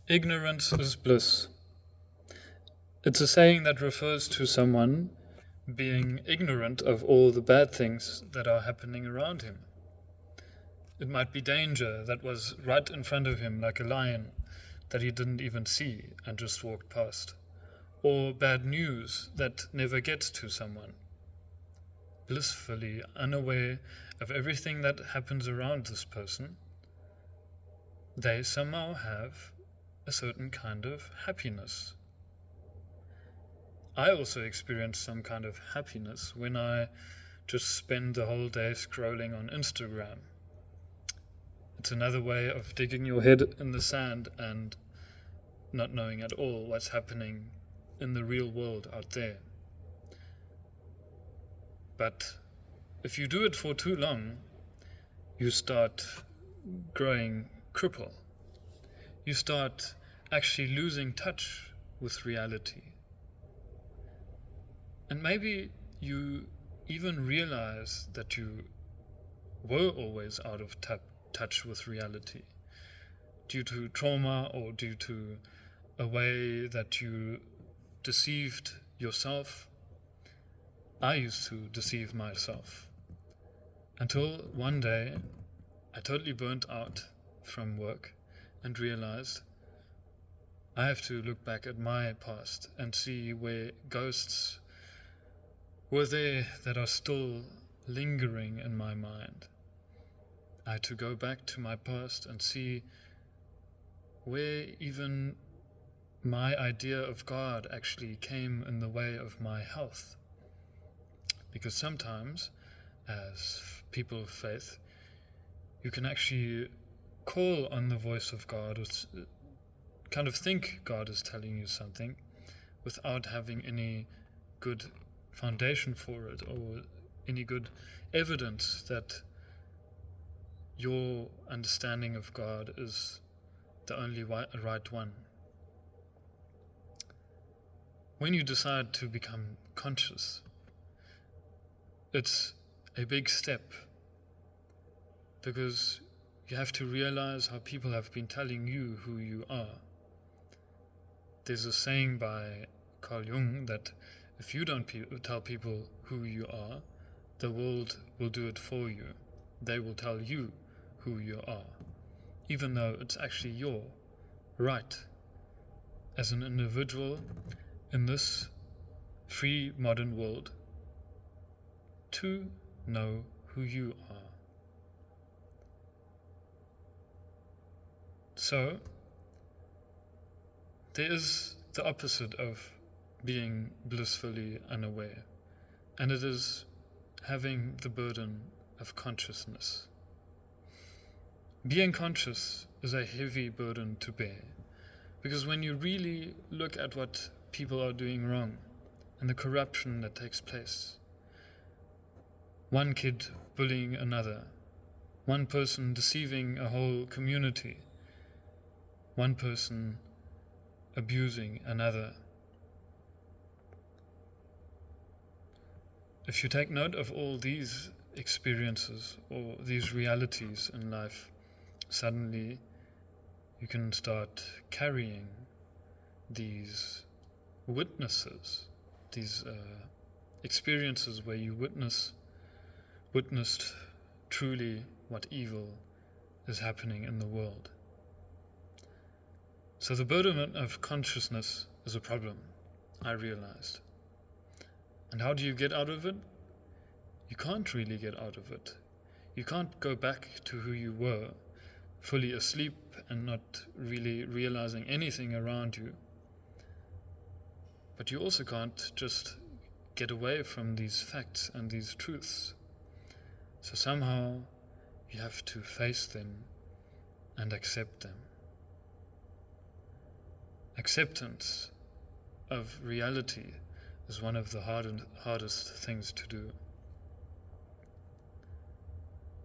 Ignorance is bliss. It's a saying that refers to someone being ignorant of all the bad things that are happening around him. It might be danger that was right in front of him, like a lion, that he didn't even see and just walked past. Or bad news that never gets to someone. Blissfully unaware of everything that happens around this person, they somehow have a certain kind of happiness. I also experience some kind of happiness when I just spend the whole day scrolling on Instagram. It's another way of digging your head in the sand and not knowing at all what's happening in the real world out there. But if you do it for too long, you start growing cripple. You start actually losing touch with reality. And maybe you even realize that you were always out of touch with reality due to trauma or due to a way that you deceived yourself. I used to deceive myself until one day I totally burnt out from work and realized I have to look back at my past and see where ghosts were there that are still lingering in my mind. I had to go back to my past and see where even my idea of God actually came in the way of my health. Because sometimes, as people of faith, you can actually call on the voice of God, or kind of think God is telling you something, without having any good foundation for it, or any good evidence that your understanding of God is the only right one. When you decide to become conscious, it's a big step, because you have to realize how people have been telling you who you are. There's a saying by Carl Jung that if you don't tell people who you are, the world will do it for you. They will tell you who you are, even though it's actually your right as an individual in this free modern world to know who you are. So, there is the opposite of being blissfully unaware, and it is having the burden of consciousness. Being conscious is a heavy burden to bear, because when you really look at what people are doing wrong and the corruption that takes place, one kid bullying another, one person deceiving a whole community, one person abusing another. If you take note of all these experiences or these realities in life, suddenly you can start carrying these witnesses, these experiences where you witnessed truly what evil is happening in the world. So the burden of consciousness is a problem, I realized. And how do you get out of it? You can't really get out of it. You can't go back to who you were, fully asleep and not really realizing anything around you. But you also can't just get away from these facts and these truths. So somehow you have to face them and accept them. Acceptance of reality is one of the hardest things to do.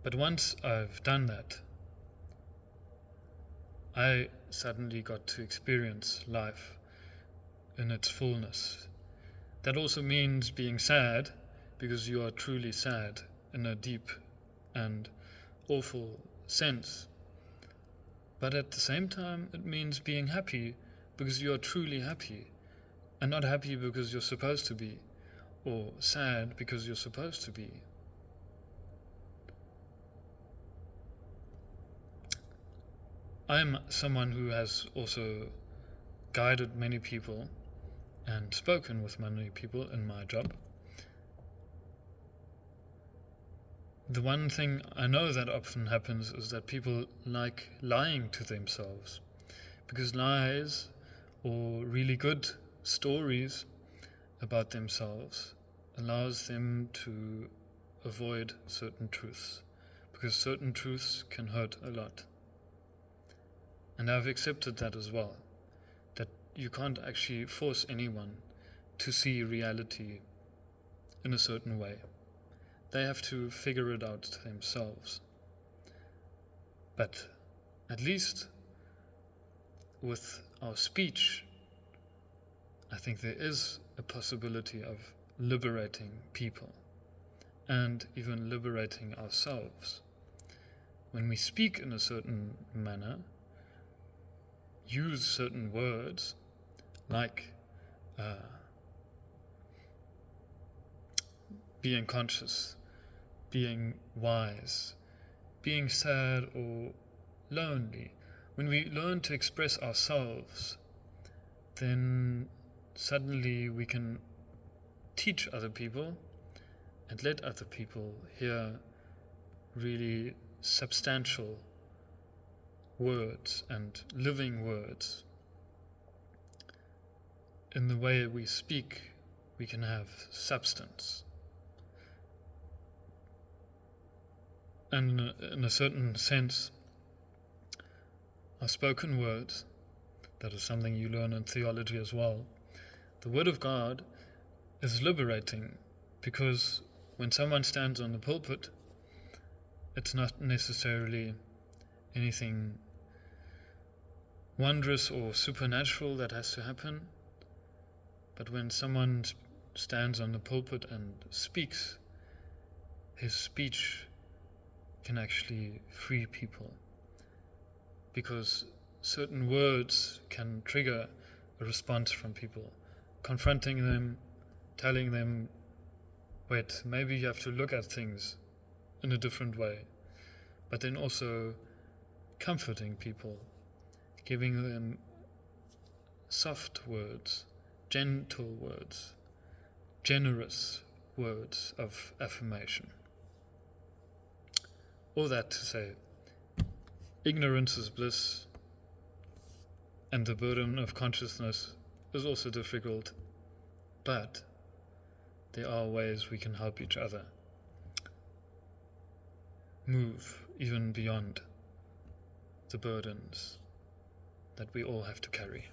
But once I've done that, I suddenly got to experience life in its fullness. That also means being sad, because you are truly sad in a deep and awful sense. But at the same time, it means being happy because you are truly happy, and not happy because you're supposed to be, or sad because you're supposed to be. I'm someone who has also guided many people and spoken with many people in my job. The one thing I know that often happens is that people like lying to themselves, because lies or really good stories about themselves allows them to avoid certain truths, because certain truths can hurt a lot. And I've accepted that as well, that you can't actually force anyone to see reality in a certain way. They have to figure it out themselves. But at least with our speech, I think there is a possibility of liberating people and even liberating ourselves. When we speak in a certain manner, use certain words like being conscious, being wise, being sad or lonely. When we learn to express ourselves, then suddenly we can teach other people and let other people hear really substantial words and living words. In the way we speak, we can have substance. And in a certain sense, our spoken words, that is something you learn in theology as well, the Word of God is liberating, because when someone stands on the pulpit, it's not necessarily anything wondrous or supernatural that has to happen, but when someone stands on the pulpit and speaks, his speech can actually free people, because certain words can trigger a response from people, confronting them, telling them, wait, maybe you have to look at things in a different way, but then also comforting people, giving them soft words, gentle words, generous words of affirmation. All that to say, ignorance is bliss, and the burden of consciousness is also difficult, but there are ways we can help each other move even beyond the burdens that we all have to carry.